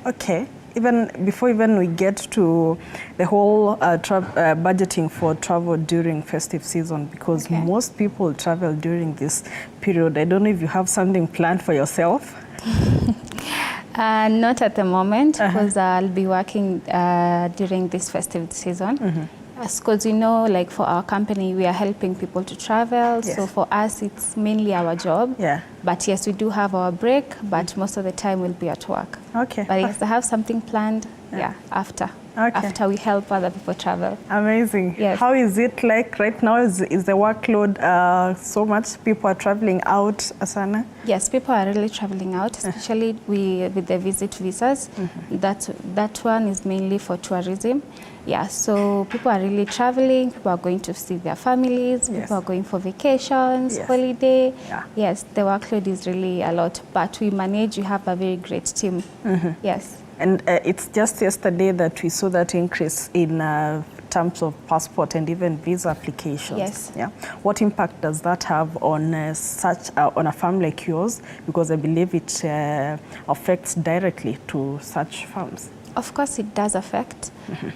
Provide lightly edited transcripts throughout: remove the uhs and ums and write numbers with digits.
Okay. Even before we get to the whole budgeting for travel during festive season, because most people travel during this period. I don't know if you have something planned for yourself. Not at the moment, because I'll be working during this festive season. Because you know, like for our company, we are helping people to travel. Yes. So for us, it's mainly our job. Yeah. But yes, we do have our break, but most of the time we'll be at work. Okay. But yes, I have something planned, after. Okay. After we help other people travel. Amazing. Yes. How is it like right now? Is the workload so much? People are traveling out, Asana? Yes, people are really traveling out, especially with the visit visas. That one is mainly for tourism. Yeah, so people are really traveling, people are going to see their families, people are going for vacations, holiday. Yeah. Yes, the workload is really a lot, but we manage, we have a very great team. Yes. And it's just yesterday that we saw that increase in terms of passport and even visa applications. Yes. Yeah. What impact does that have on on a farm like yours? Because I believe it affects directly to such farms. Of course, it does affect,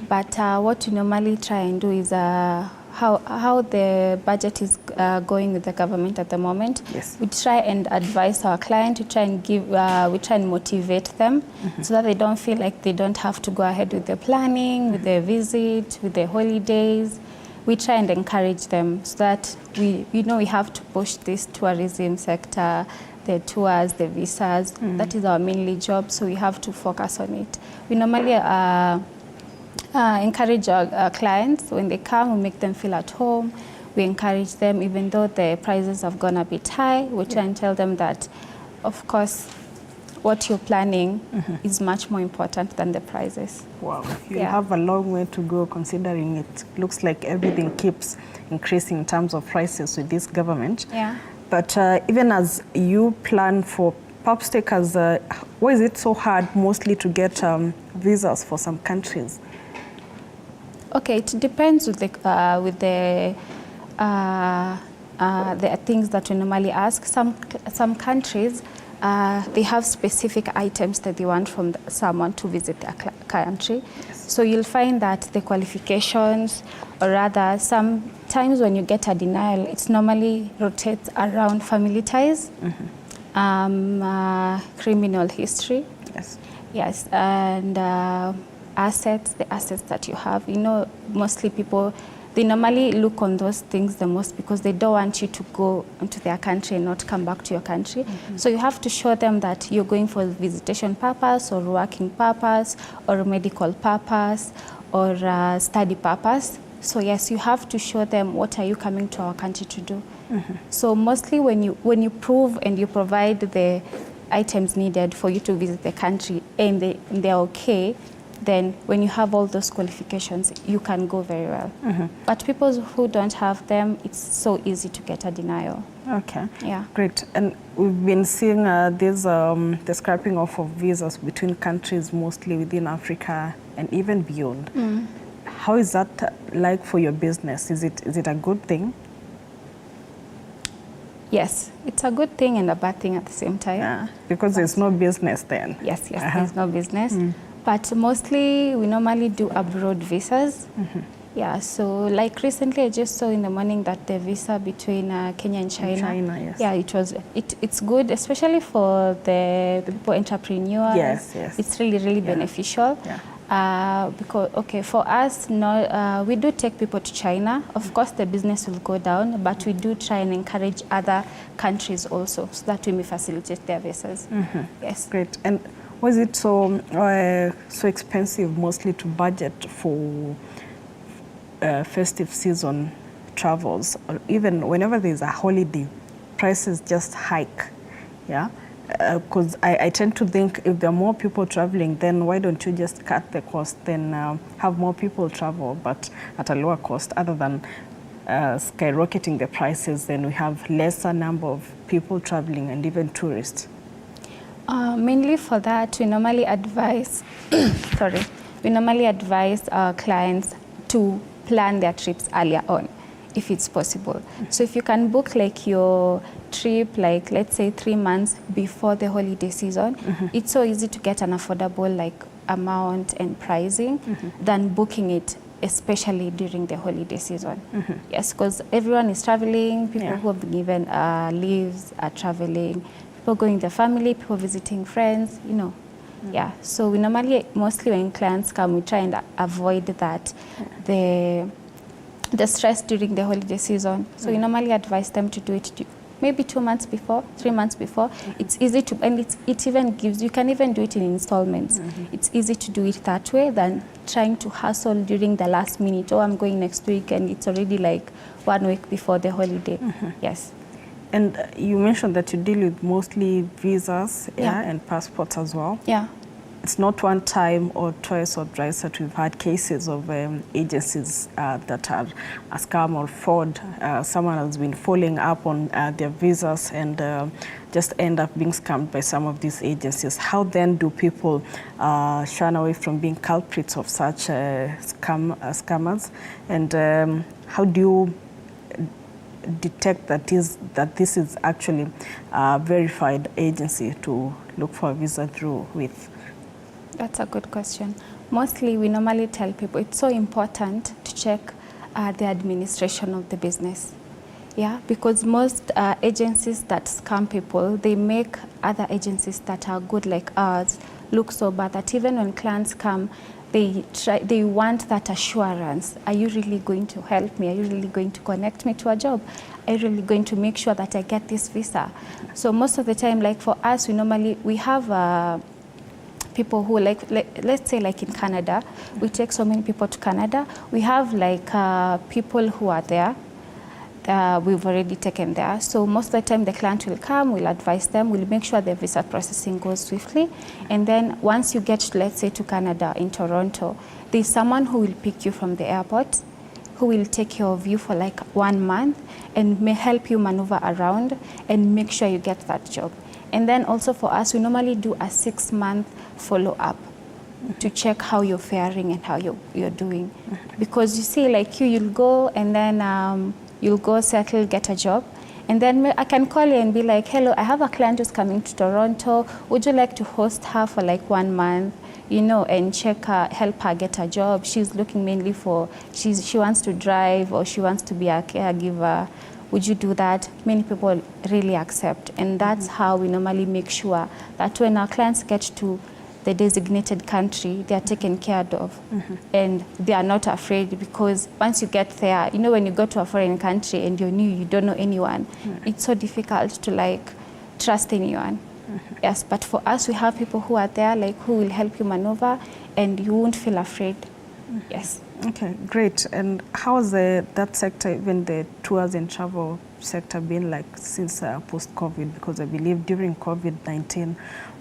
but what we normally try and do is how the budget is going with the government at the moment. Yes. We try and advise our client, we try and motivate them so that they don't feel like they don't have to go ahead with the planning, with the visit, with the holidays. We try and encourage them so that we have to push this tourism sector, the tours, the visas. That is our mainly job, so we have to focus on it. We normally encourage our clients when they come, we make them feel at home. We encourage them, even though the prices have gone a bit high, we try and tell them that, of course, what you're planning is much more important than the prices. Wow, you have a long way to go, considering it looks like everything keeps increasing in terms of prices with this government. Yeah. But even as you plan for perhaps takers, why is it so hard mostly to get visas for some countries? Okay, it depends with the things that we normally ask. Some countries, they have specific items that they want from someone to visit their country. Yes. So you'll find that the qualifications, or rather sometimes when you get a denial, it's normally rotates around family ties, criminal history. Yes. Yes, and assets, the assets that you have. You know, mostly people, they normally look on those things the most because they don't want you to go into their country and not come back to your country. So you have to show them that you're going for visitation purpose or working purpose or medical purpose or study purpose. So yes, you have to show them what are you coming to our country to do. So mostly when you prove and you provide the items needed for you to visit the country and they're okay, then when you have all those qualifications, you can go very well. But people who don't have them, it's so easy to get a denial. Okay. Yeah. Great. And we've been seeing this the scrapping off of visas between countries, mostly within Africa and even beyond. How is that like for your business? Is it a good thing? Yes, it's a good thing and a bad thing at the same time. Yeah, because there's no business then. Yes, there's no business. But mostly we normally do abroad visas. Yeah, so like recently I just saw in the morning that the visa between Kenya and China. Yes. Yeah, it's good, especially for the people entrepreneurs. Yes. It's really beneficial. Because for us, we do take people to China. Of course, the business will go down, but we do try and encourage other countries also, so that we may facilitate their visas. Yes. Great. And was it so expensive mostly to budget for festive season travels, or even whenever there's a holiday, prices just hike? Yeah. Because I tend to think if there are more people traveling, then why don't you just cut the cost, then have more people travel, but at a lower cost, other than skyrocketing the prices, then we have lesser number of people traveling and even tourists. Mainly for that, we normally advise, our clients to plan their trips earlier on. if it's possible. So if you can book like your trip, like let's say 3 months before the holiday season, it's so easy to get an affordable like amount and pricing than booking it especially during the holiday season. Yes, because everyone is traveling, people who have been given leaves are traveling, people going with their family, people visiting friends, you know. Yeah, so we normally, mostly when clients come, we try and avoid that, the stress during the holiday season. So we normally advise them to do it maybe 2 months before, 3 months before. It's easy to, and it even gives, you can even do it in installments. It's easy to do it that way than trying to hustle during the last minute. Oh, I'm going next week, and it's already like 1 week before the holiday. Yes. And you mentioned that you deal with mostly visas and passports as well. Yeah. It's not one time or twice or thrice that we've had cases of agencies that are a scam or fraud. Someone has been following up on their visas and just end up being scammed by some of these agencies. How then do people shun away from being culprits of such scammers? And how do you detect that this is actually a verified agency to look for a visa through with? That's a good question. Mostly we normally tell people it's so important to check the administration of the business. Yeah, because most agencies that scam people, they make other agencies that are good like ours look so bad that even when clients come, they want that assurance. Are you really going to help me? Are you really going to connect me to a job? Are you really going to make sure that I get this visa? So most of the time, like for us, we have people who let's say like in Canada, we take so many people to Canada. We have like people who are there. We've already taken there. So most of the time the client will come, we'll advise them, we'll make sure the visa processing goes swiftly. And then once you get, let's say, to Canada in Toronto, there's someone who will pick you from the airport, who will take care of you for like 1 month and may help you maneuver around and make sure you get that job. And then also for us, we normally do a 6-month follow-up to check how you're faring and how you're doing. Because you see, like you'll go and then you'll go settle, get a job. And then I can call you and be like, hello, I have a client who's coming to Toronto. Would you like to host her for like 1 month, you know, and check her, help her get a job? She's looking mainly for, she wants to drive or she wants to be a caregiver. Would you do that? Many people really accept. And that's how we normally make sure that when our clients get to the designated country, they are taken care of. And they are not afraid, because once you get there, you know, when you go to a foreign country and you're new, you don't know anyone, it's so difficult to like trust anyone. Yes, but for us, we have people who are there, like who will help you maneuver and you won't feel afraid. Yes. Okay, great. And how has that sector, even the tours and travel sector, been like since post-COVID? Because I believe during COVID-19,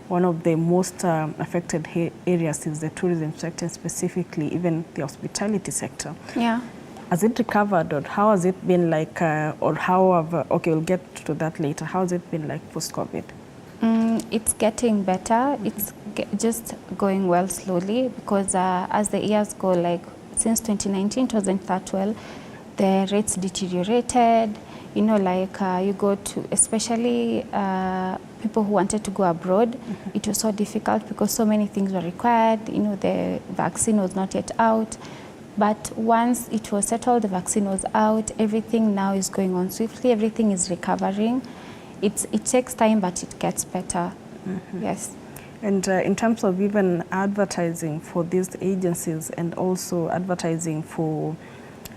one of the most affected areas is the tourism sector, specifically even the hospitality sector. Yeah. Has it recovered, or how has it been like, or how have, okay, we'll get to that later. How has it been like post-COVID? It's getting better. It's just going well slowly, because as the years go, like since 2019, it wasn't that well. The rates deteriorated. You know, like you go to, especially people who wanted to go abroad, it was so difficult because so many things were required. You know, the vaccine was not yet out. But once it was settled, the vaccine was out, everything now is going on swiftly, everything is recovering. It takes time, but it gets better. Yes. And in terms of even advertising for these agencies and also advertising for,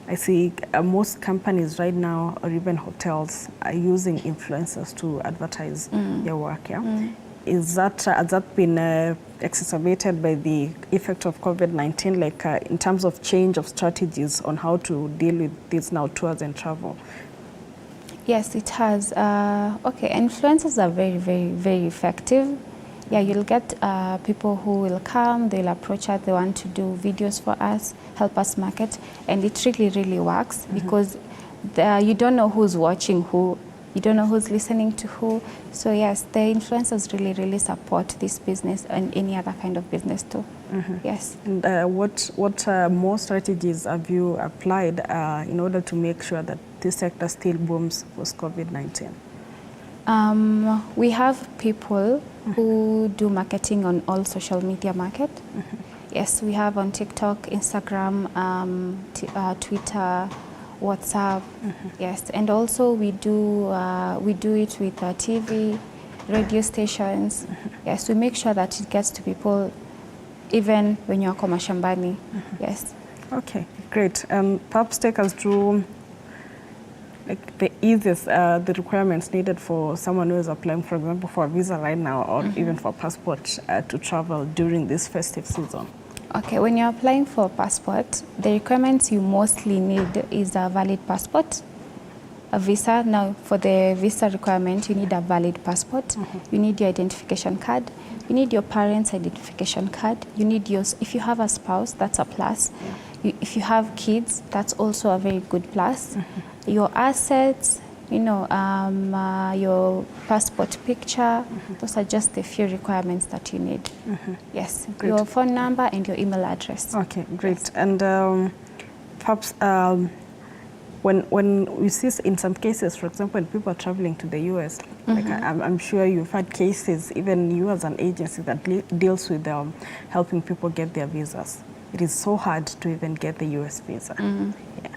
I see most companies right now, or even hotels, are using influencers to advertise their work. Yeah, has that been exacerbated by the effect of COVID-19? Like in terms of change of strategies on how to deal with this now, tours and travel? Yes, it has. Okay, influencers are very, very, very effective. Yeah, you'll get people who will come, they'll approach us, they want to do videos for us, help us market, and it really, really works because you don't know who's watching who You don't know who's listening to who. So yes, the influencers really, really support this business and any other kind of business too. Yes. And what more strategies have you applied in order to make sure that this sector still booms post COVID-19? We have people who do marketing on all social media market. Yes, we have on TikTok, Instagram, Twitter, WhatsApp. Yes, and also we do it with TV, radio stations. Yes, we make sure that it gets to people even when you're mashambani. Yes. Okay, great. Perhaps take us through like the easiest, the requirements needed for someone who is applying, for example, for a visa right now, or even for a passport to travel during this festive season. Okay, when you're applying for a passport, the requirements you mostly need is a valid passport, a visa. Now, for the visa requirement, you need a valid passport. You need your identification card. You need your parents' identification card. You need yours. If you have a spouse, that's a plus. If you have kids, that's also a very good plus. Your assets, you know, your passport picture, those are just the few requirements that you need. Yes, great. Your phone number and your email address. Okay, great. Yes. And perhaps when we see in some cases, for example, when people are traveling to the US, like I'm sure you've had cases, even you as an agency that deals with helping people get their visas. It is so hard to even get the US visa. Yeah.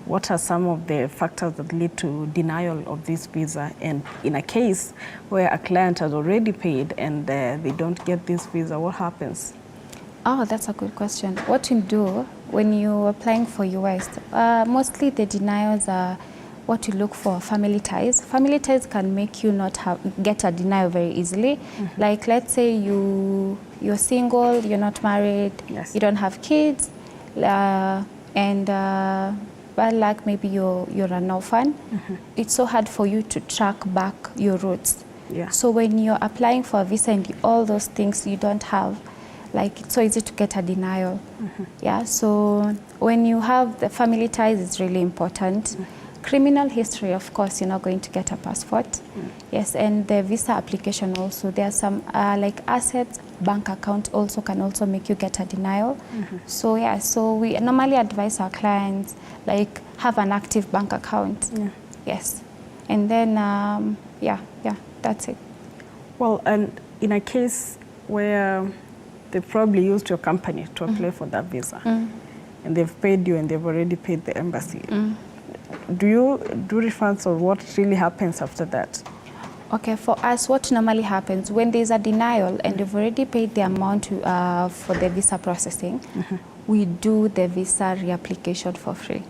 What are some of the factors that lead to denial of this visa? And in a case where a client has already paid and they don't get this visa, what happens? Oh, that's a good question. What you do when you're applying for US, mostly the denials are what you look for, family ties. Family ties can make you not get a denial very easily. Like let's say you're single, you're not married, yes, you don't have kids, and bad luck, maybe you're an orphan. It's so hard for you to track back your roots. Yeah. So when you're applying for a visa and all those things you don't have, like it's so easy to get a denial. Yeah. So when you have the family ties, it's really important. Criminal history, of course, you're not going to get a passport. Yes, and the visa application also. There are some like assets, bank account also can also make you get a denial. So yeah, so we normally advise our clients like have an active bank account. Yes, and then yeah, that's it. Well, and in a case where they probably used your company to apply for that visa, and they've paid you and they've already paid the embassy. Do you do refunds, or what really happens after that? Okay, for us, what normally happens when there's a denial and you've already paid the amount for the visa processing, we do the visa reapplication for free.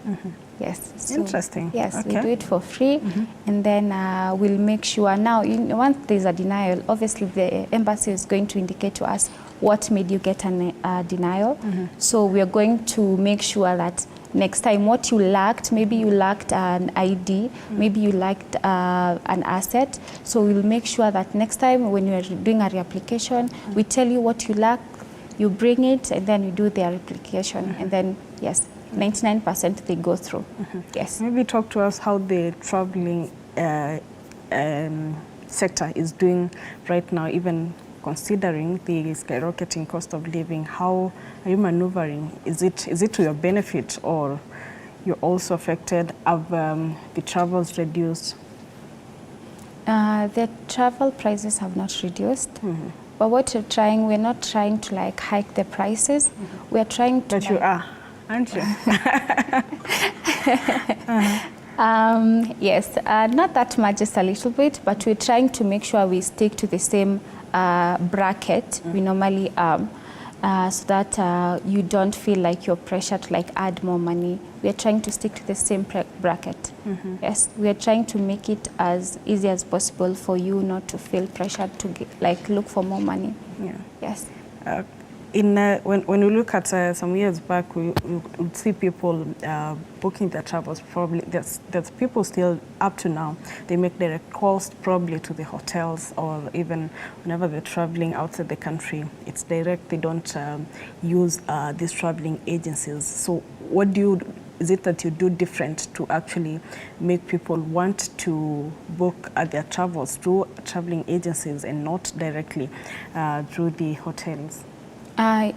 Yes. So, interesting. Yes, okay, we do it for free, and then we'll make sure now, once there's a denial, obviously the embassy is going to indicate to us what made you get a denial. So we are going to make sure that next time what you lacked, maybe you lacked an ID, maybe you lacked an asset. So we'll make sure that next time when you're doing a reapplication, we tell you what you lack, you bring it, and then you do the reapplication. And then, yes, 99% they go through. Yes. Maybe talk to us how the traveling sector is doing right now, even considering the skyrocketing cost of living. How are you maneuvering? Is it to your benefit, or you're also affected? Have the travels reduced? The travel prices have not reduced. But what we're not trying to like hike the prices. We're trying to. But you are, aren't you? Yes, not that much, just a little bit, but we're trying to make sure we stick to the same bracket we normally so that you don't feel like you're pressured to like add more money. We are trying to stick to the same bracket. Yes, we are trying to make it as easy as possible for you not to feel pressured to like look for more money. Yes. When we look at some years back, we would see people booking their travels. Probably there's people still up to now. They make direct calls probably to the hotels, or even whenever they're traveling outside the country, it's direct. They don't use these traveling agencies. So what do you is it that you do different to actually make people want to book their travels through traveling agencies and not directly through the hotels?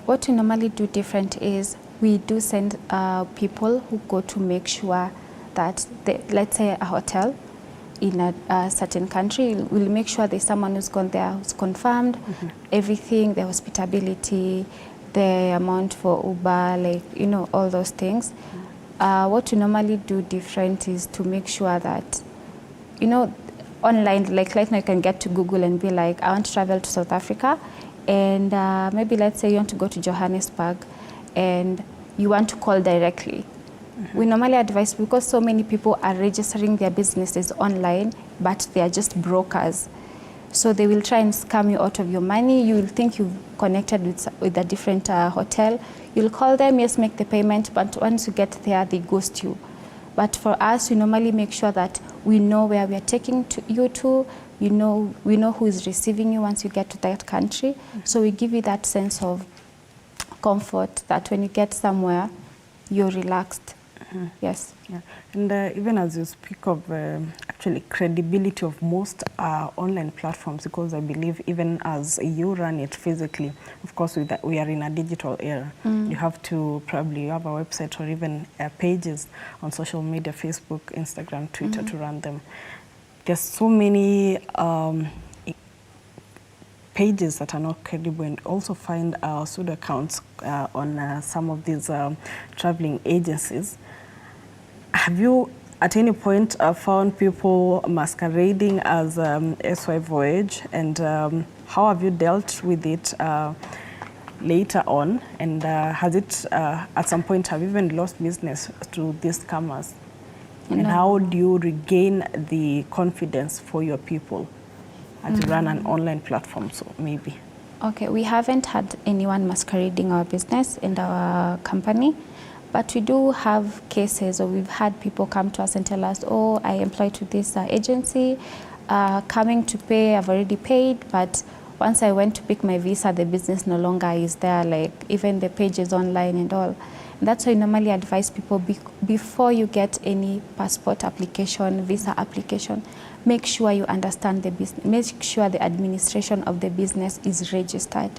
What we normally do different is we do send people who go to make sure that, let's say a hotel in a certain country, we'll make sure there's someone who's gone there, who's confirmed everything, the hospitality, the amount for Uber, like, you know, all those things. What we normally do different is to make sure that, you know, online, like right now you can get to Google and be like, I want to travel to South Africa, and maybe let's say you want to go to Johannesburg and you want to call directly. We normally advise, because so many people are registering their businesses online, but they are just brokers. So they will try and scam you out of your money. You will think you've connected with a different hotel. You'll call them, yes, make the payment, but once you get there, they ghost you. But for us, we normally make sure that we know where we are taking you to. We know who is receiving you once you get to that country. So we give you that sense of comfort that when you get somewhere, you're relaxed. Yes. Yeah. And even as you speak of actually credibility of most online platforms, because I believe even as you run it physically, of course we are in a digital era. You have to probably have a website or even pages on social media, Facebook, Instagram, Twitter to run them. There's so many pages that are not credible, and also find pseudo accounts on some of these traveling agencies. Have you at any point found people masquerading as SY Voyage, and how have you dealt with it later on? And has it at some point have you even lost business to these scammers? And how do you regain the confidence for your people as you run an online platform, so maybe? Okay, we haven't had anyone masquerading our business in our company, but we do have cases, or we've had people come to us and tell us, oh, I employed to this agency, coming to pay, I've already paid, but once I went to pick my visa, the business no longer is there, like even the page is online and all. And that's why I normally advise people, before you get any passport application, visa application, make sure you understand the business, make sure the administration of the business is registered.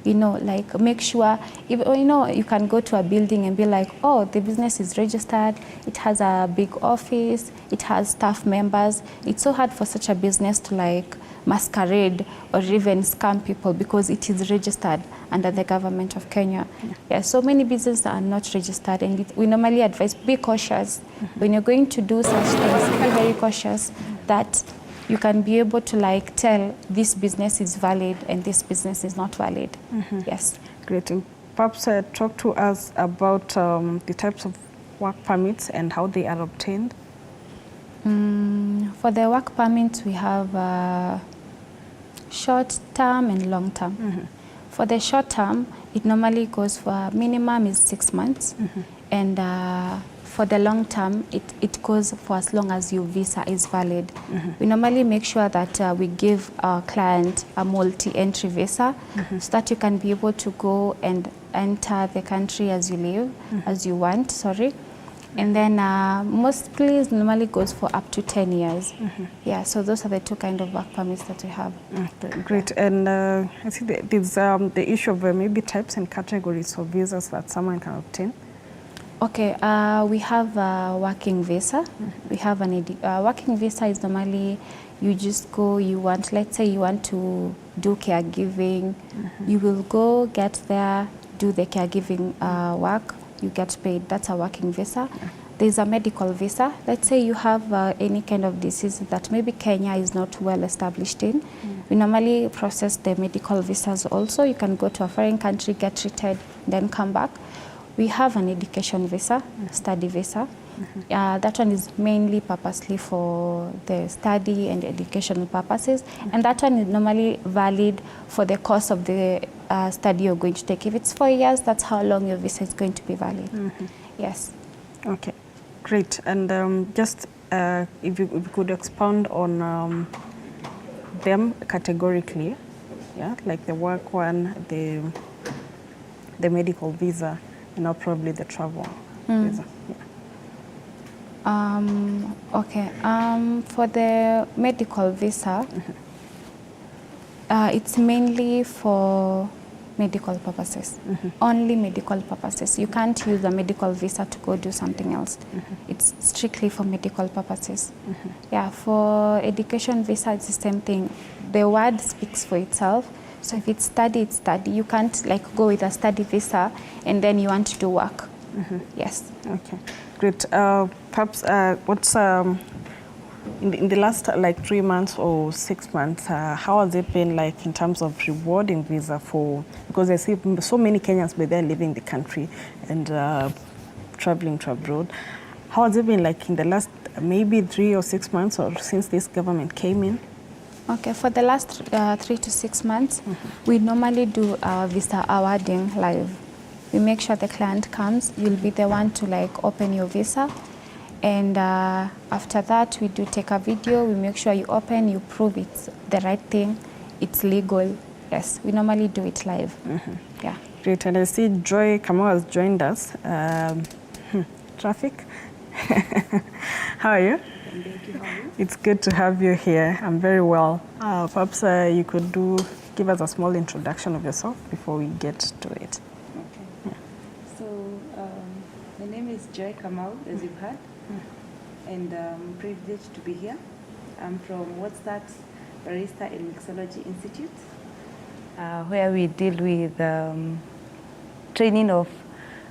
You know, like make sure, if, you know, you can go to a building and be like, oh, the business is registered, it has a big office, it has staff members. It's so hard for such a business to like masquerade or even scam people, because it is registered under the government of Kenya. Yeah, so many businesses are not registered, and we normally advise, be cautious. When you're going to do such things, be very cautious that you can be able to like tell this business is valid and this business is not valid. Yes. Great. And perhaps talk to us about the types of work permits and how they are obtained. For the work permits, we have short term and long term. For the short term, it normally goes for minimum is 6 months, and for the long term, it goes for as long as your visa is valid. We normally make sure that we give our client a multi-entry visa, so that you can be able to go and enter the country as you live, as you want, sorry. And then mostly it normally goes for up to 10 years. Yeah, so those are the two kind of work permits that we have. Okay, great. And I see there's the issue of maybe types and categories of visas that someone can obtain. Okay, we have a working visa. We have an working visa is normally you just go, you want, let's say you want to do caregiving, you will go, get there, do the caregiving work, you get paid. That's a working visa. There's a medical visa. Let's say you have any kind of disease that maybe Kenya is not well established in. We normally process the medical visas also. You can go to a foreign country, get treated, then come back. We have an education visa, study visa. That one is mainly purposely for the study and educational purposes. And that one is normally valid for the course of the study you're going to take. If it's 4 years, that's how long your visa is going to be valid. Yes. Okay, great. And just if you could expound on them categorically, yeah, like the work one, the medical visa, and now probably the travel visa. Yeah. Okay. For the medical visa, it's mainly for medical purposes. Only medical purposes. You can't use a medical visa to go do something else. It's strictly for medical purposes. Yeah, for education visa, it's the same thing. The word speaks for itself. So if it's study, it's study. You can't like go with a study visa and then you want to do work. Yes. Okay, great. Perhaps what's in the last like 3 months or 6 months, how has it been like in terms of rewarding visa for, because I see so many Kenyans but they're leaving the country and traveling to abroad. How has it been like in the last maybe 3 or 6 months or since this government came in? Okay, for the last 3 to 6 months, we normally do our visa awarding live. We make sure the client comes, you'll be the one to like open your visa. And after that, we do take a video, we make sure you open, you prove it's the right thing, it's legal. Yes, we normally do it live. Yeah. Great, and I see Joy Kamau has joined us. Traffic. How are you? Thank you. How are you? It's good to have you here. I'm very well. Perhaps you could give us a small introduction of yourself before we get to it. Okay. Yeah. So my name is Joy Kamau, as you've heard, and I'm privileged to be here. I'm from What's That Barista and Mixology Institute, where we deal with training of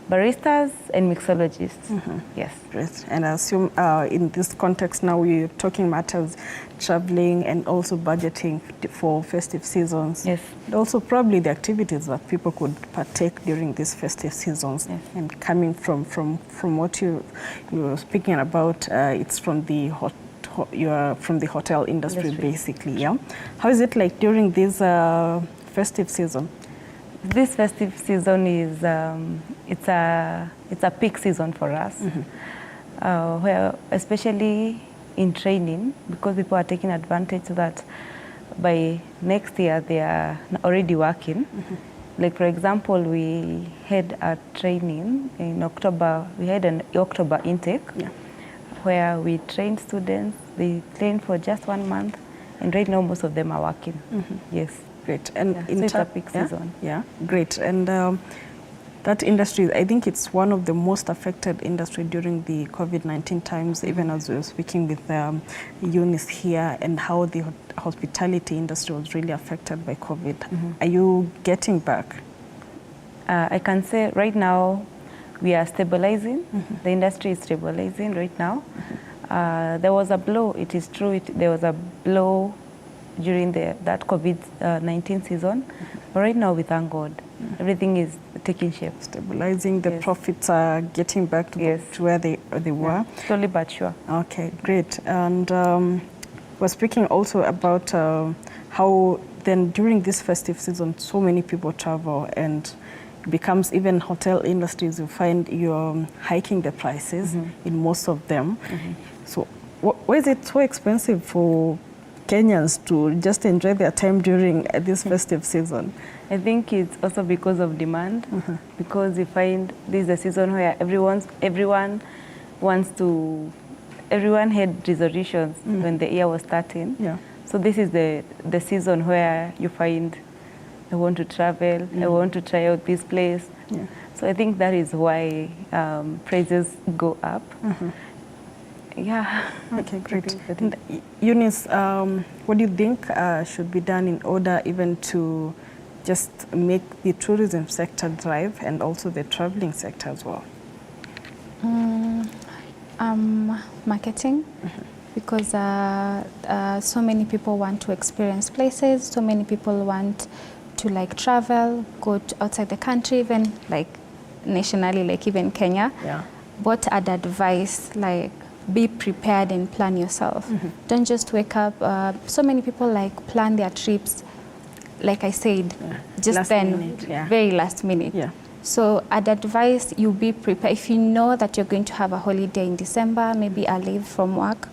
baristas and mixologists. Yes. Great. And I assume in this context now we're talking matters traveling and also budgeting for festive seasons. Yes. And also probably the activities that people could partake during these festive seasons. Yes. And coming from what you were speaking about, it's from the you are from the hotel industry basically, yeah? How is it like during this festive season? This festive season is it's a peak season for us, where especially in training, because people are taking advantage that by next year they are already working. Like for example, we had a training in October. We had an October intake, where we trained students. They trained for just 1 month, and right now most of them are working. Yes. Great. And so it's a peak season. Yeah, great. And that industry, I think it's one of the most affected industry during the COVID-19 times, even as we were speaking with Eunice here, and how the hospitality industry was really affected by COVID. Are you getting back? I can say right now we are stabilizing. The industry is stabilizing right now. There was a blow, it is true, there was a blow during that COVID-19 season. But right now, we thank God. Everything is taking shape. Stabilizing, the profits are getting back to where they were. Slowly but sure. Okay, great. And we're speaking also about how then during this festive season, so many people travel and it becomes even hotel industries, you find you're hiking the prices in most of them. So why is it so expensive for Kenyans to just enjoy their time during this festive season? I think it's also because of demand, because you find this is a season where everyone had resolutions when the year was starting. So this is the season where you find, I want to travel, I want to try out this place. So I think that is why prices go up. Yeah. Okay, great. And Eunice, what do you think should be done in order even to just make the tourism sector thrive and also the traveling sector as well? Marketing, because so many people want to experience places, so many people want to like travel, go outside the country, even like nationally, like even Kenya. What I'd advise, like, be prepared and plan yourself. Don't just wake up. So many people like plan their trips, like I said, just last then, very last minute. So I'd advise you be prepared. If you know that you're going to have a holiday in December, maybe a leave from work,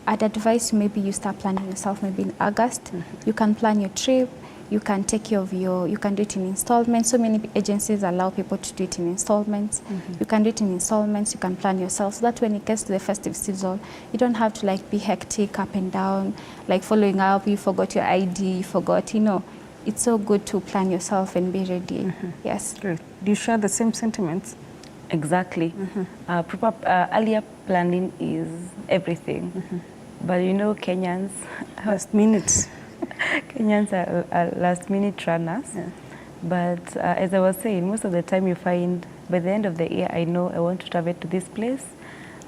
I'd advise you maybe you start planning yourself maybe in August. You can plan your trip. You can take care of you can do it in installments. So many agencies allow people to do it in installments. You can do it in installments, you can plan yourself, so that when it gets to the festive season, you don't have to like be hectic up and down, like following up, you forgot your ID, you forgot, you know. It's so good to plan yourself and be ready. Yes. Great. Do you share the same sentiments? Exactly. Proper earlier planning is everything. But you know, Kenyans, Last minute. Kenyans are last minute runners. Yeah. But as I was saying, most of the time you find by the end of the year, I know I want to travel to this place,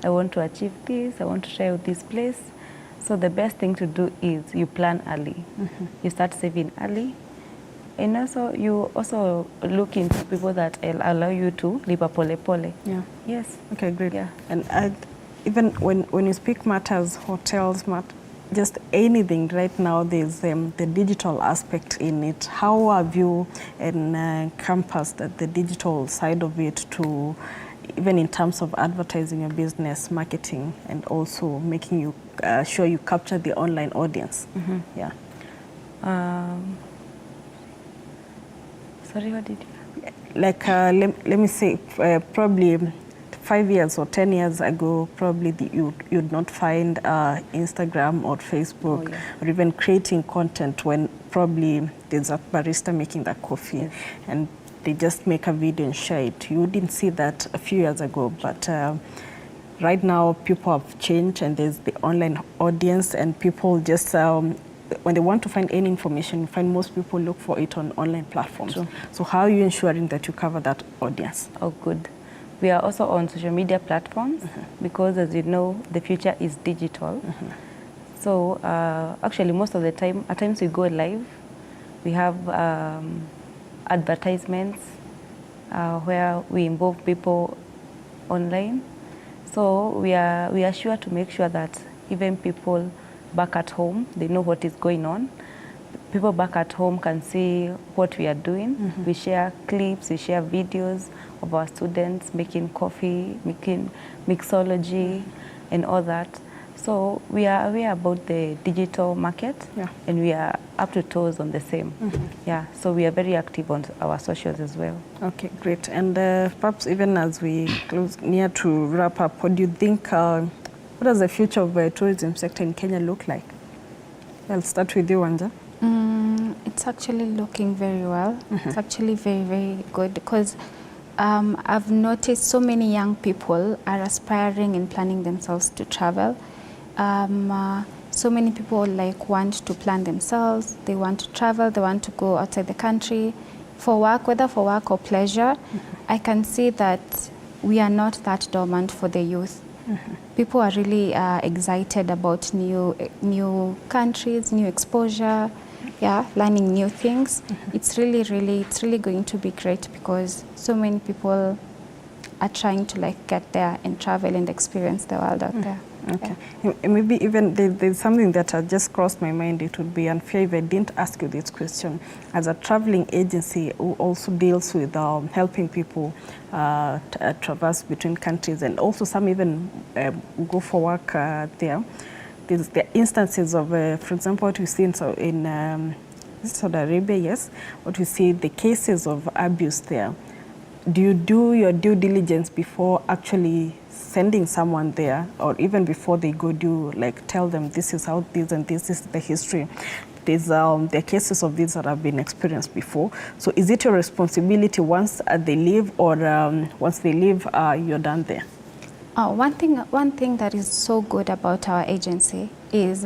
I want to achieve this, I want to try out this place. So the best thing to do is you plan early. You start saving early. And also, you also look into people that allow you to live a pole pole. Yeah. Yes. Okay, great. Yeah. And even when you speak matters, hotels, just anything right now, there's the digital aspect in it. How have you encompassed the digital side of it to, even in terms of advertising your business, marketing, and also making you sure you capture the online audience? Yeah. Sorry, what did you? Like, let me say, probably 5 years or 10 years ago, probably you'd not find Instagram or Facebook or even creating content when probably there's a barista making that coffee and they just make a video and share it. You didn't see that a few years ago, but right now people have changed and there's the online audience and people just when they want to find any information, you find most people look for it on online platforms. Sure. So how are you ensuring that you cover that audience? Oh, good. We are also on social media platforms because, as you know, the future is digital. So actually, most of the time, at times we go live. We have advertisements where we involve people online. So we are sure to make sure that even people back at home, they know what is going on. People back at home can see what we are doing. We share clips, we share videos of our students making coffee, making mixology, and all that. So we are aware about the digital market, and we are up to toes on the same. Yeah, so we are very active on our socials as well. Okay, great. And perhaps even as we close near to wrap up, what do you think? What does the future of the tourism sector in Kenya look like? I'll start with you, Wanja. It's actually looking very well. It's actually very, very good because I've noticed so many young people are aspiring and planning themselves to travel. So many people like want to plan themselves. They want to travel. They want to go outside the country for work, whether for work or pleasure. I can see that we are not that dormant for the youth. People are really excited about new countries, new exposure, learning new things. It's really going to be great because so many people are trying to like get there and travel and experience the world out there. Okay. Yeah. Maybe even there's something that had just crossed my mind. It would be unfair if I didn't ask you this question. As a traveling agency who also deals with helping people traverse between countries, and also some even go for work there. There's the instances of, for example, what we see in Saudi Arabia, yes, what we see, the cases of abuse there. Do you do your due diligence before actually sending someone there, or even before they go, do like tell them this is how this and this is the history? There are cases of this that have been experienced before. So is it your responsibility once they leave, or once they leave, you're done there? One thing that is so good about our agency is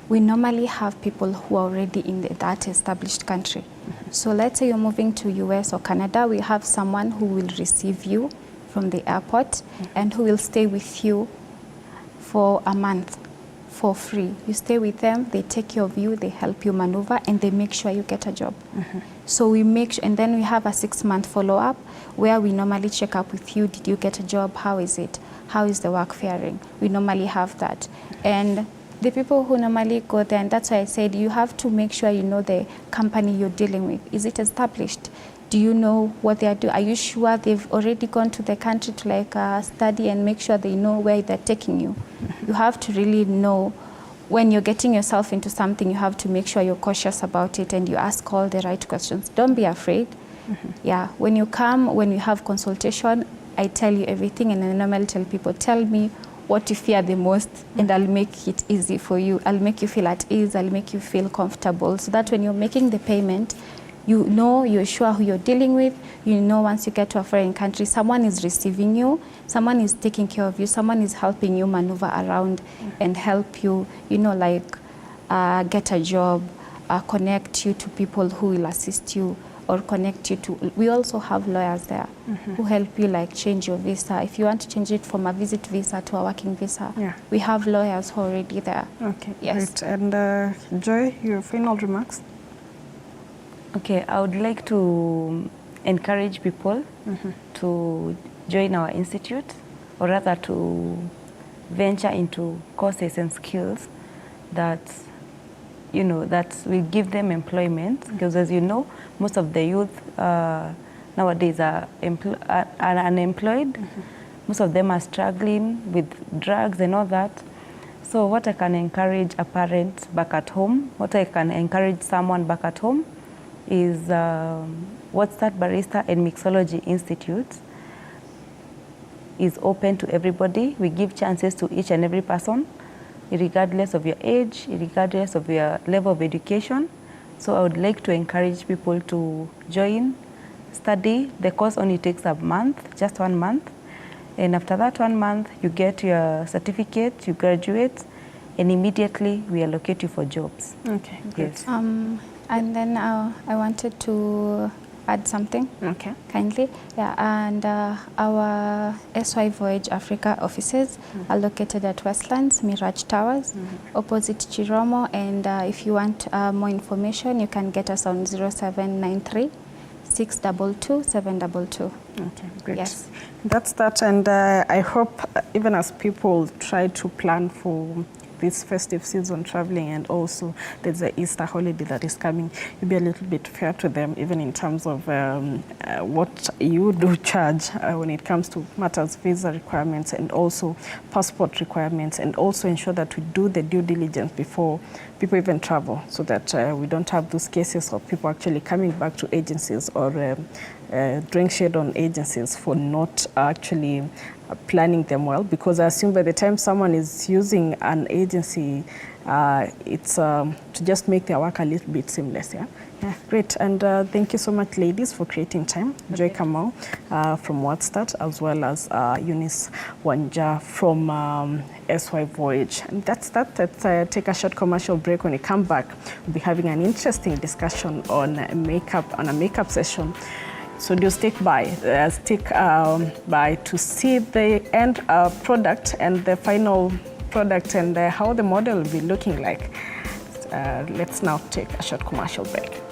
we normally have people who are already in that established country. So let's say you're moving to US or Canada, we have someone who will receive you from the airport and who will stay with you for a month for free. You stay with them, they take care of you, they help you maneuver, and they make sure you get a job. So we make sure, and then we have a 6-month follow-up where we normally check up with you. Did you get a job? How is it? How is the work faring? We normally have that. And the people who normally go there, and that's why I said you have to make sure you know the company you're dealing with. Is it established? Do you know what they are doing? Are you sure they've already gone to the country to like study and make sure they know where they're taking you? You have to really know when you're getting yourself into something, you have to make sure you're cautious about it and you ask all the right questions. Don't be afraid. Yeah, when you come, when you have consultation, I tell you everything, and I normally tell people, tell me what you fear the most, and I'll make it easy for you. I'll make you feel at ease, I'll make you feel comfortable, so that when you're making the payment, you know, you're sure who you're dealing with. You know, once you get to a foreign country, someone is receiving you, someone is taking care of you, someone is helping you maneuver around and help you, you know, like get a job, connect you to people who will assist you, or connect you to, we also have lawyers there who help you like change your visa. If you want to change it from a visit visa to a working visa, we have lawyers who are already there. Okay, yes. great. And Joy, your final remarks? Okay, I would like to encourage people to join our institute, or rather to venture into courses and skills that, you know, that will give them employment. Because as you know, most of the youth nowadays are unemployed. Most of them are struggling with drugs and all that. So what I can encourage a parent back at home, what I can encourage someone back at home is What's That Barista and Mixology Institute is open to everybody. We give chances to each and every person, regardless of your age, regardless of your level of education. So I would like to encourage people to join, study. The course only takes a month, just 1 month. And after that 1 month, you get your certificate, you graduate, and immediately we allocate you for jobs. Okay, good. Yes. And then I wanted to add something. Okay. Kindly. Yeah, and our SY Voyage Africa offices are located at Westlands, Mirage Towers, opposite Chiromo. And if you want more information, you can get us on 0793 622 722. Okay, great. Yes. That's that, and I hope even as people try to plan for this festive season traveling, and also there's the Easter holiday that is coming, you'll be a little bit fair to them, even in terms of what you do charge when it comes to matters, visa requirements, and also passport requirements, and also ensure that we do the due diligence before people even travel, so that we don't have those cases of people actually coming back to agencies or drawing shade on agencies for not actually planning them well, because I assume by the time someone is using an agency, it's to just make their work a little bit seamless. Yeah, great. And thank you so much, ladies, for creating time. Okay. Joy Kamau from WordStart, as well as Eunice Wanja from SY Voyage. And that's that. Let's take a short commercial break. When we come back, we'll be having an interesting discussion on makeup, on a makeup session. So do stick by to see the end product and the final product, and how the model will be looking like. Let's now take a short commercial break.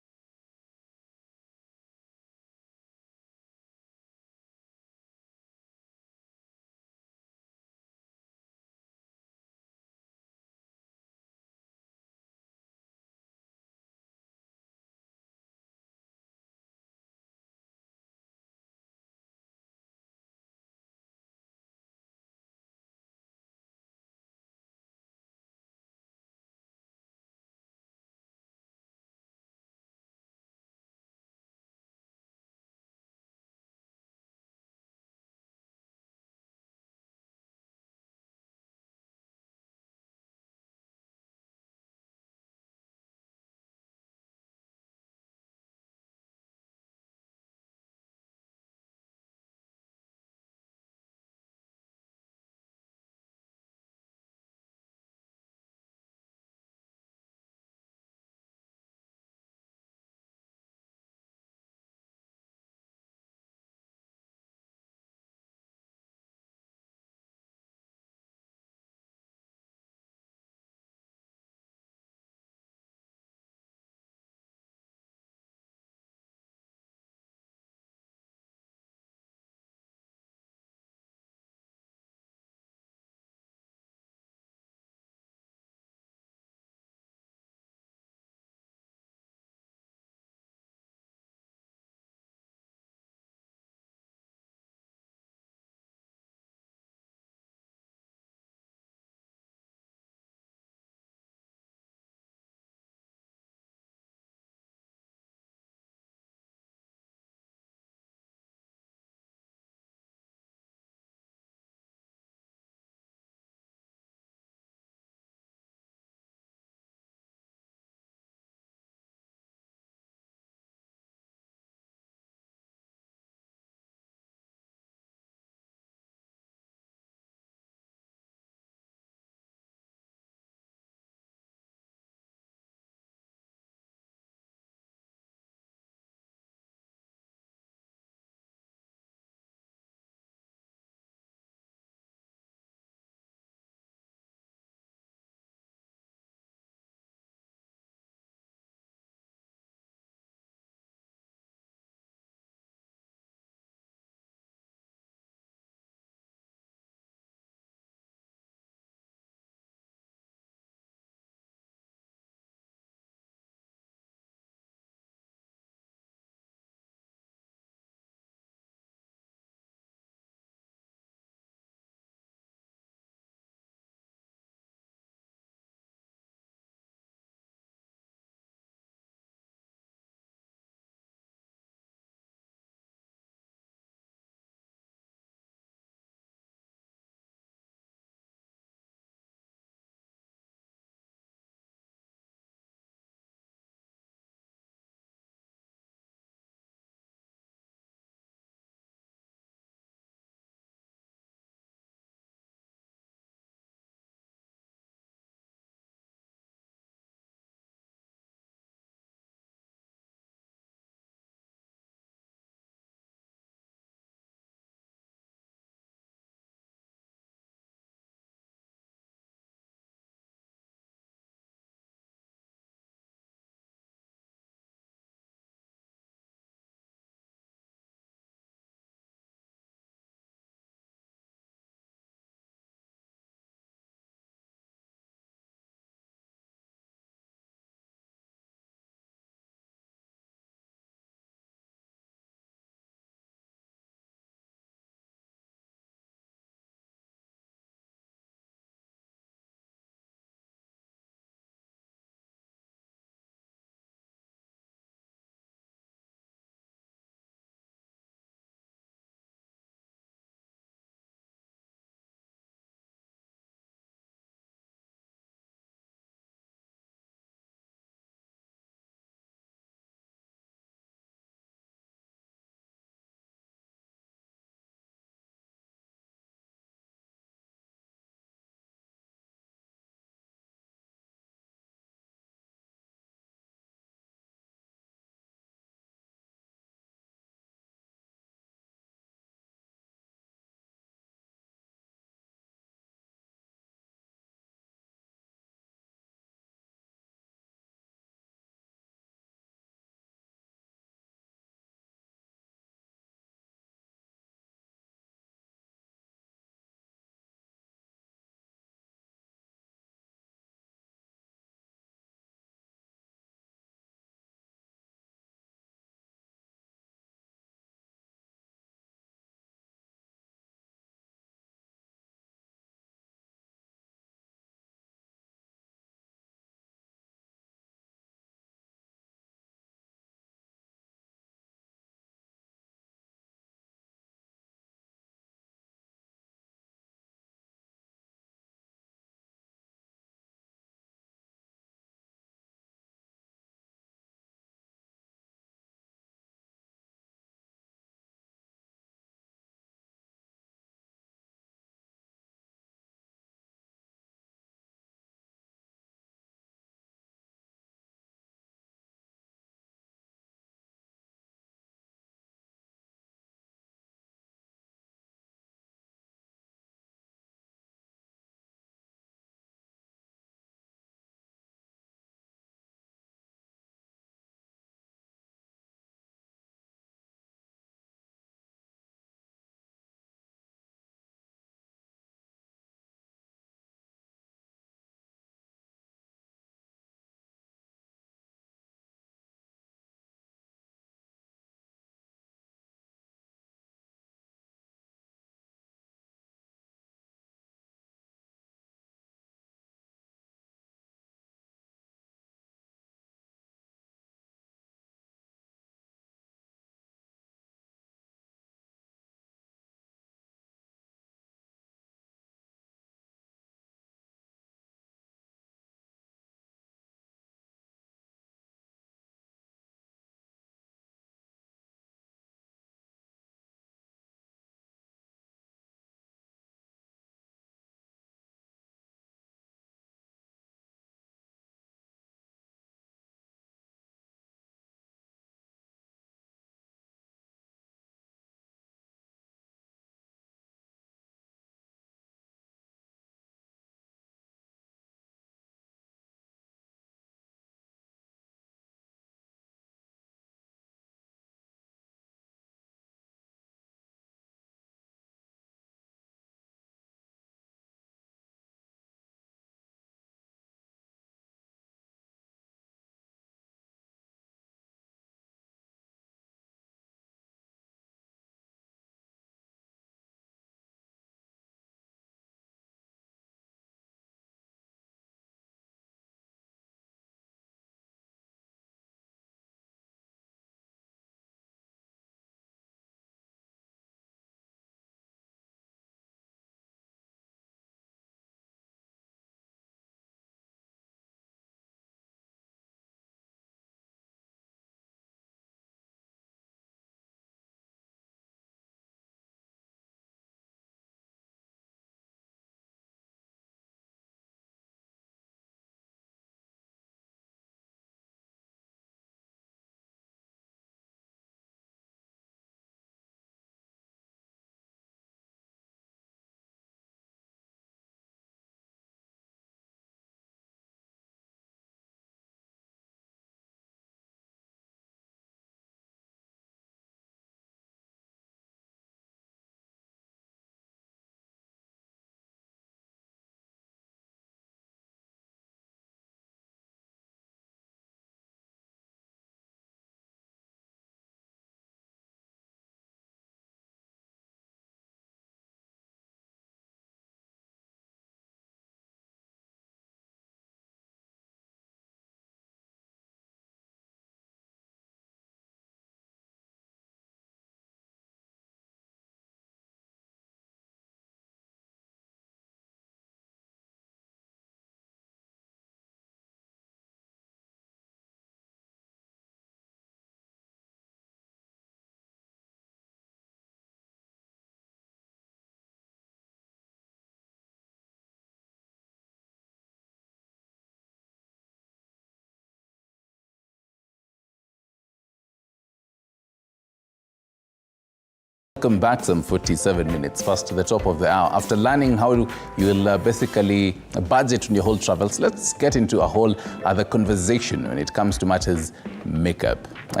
Welcome back. Some 47 minutes past the top of the hour. After learning how you will basically budget on your whole travels, let's get into a whole other conversation when it comes to matters makeup. And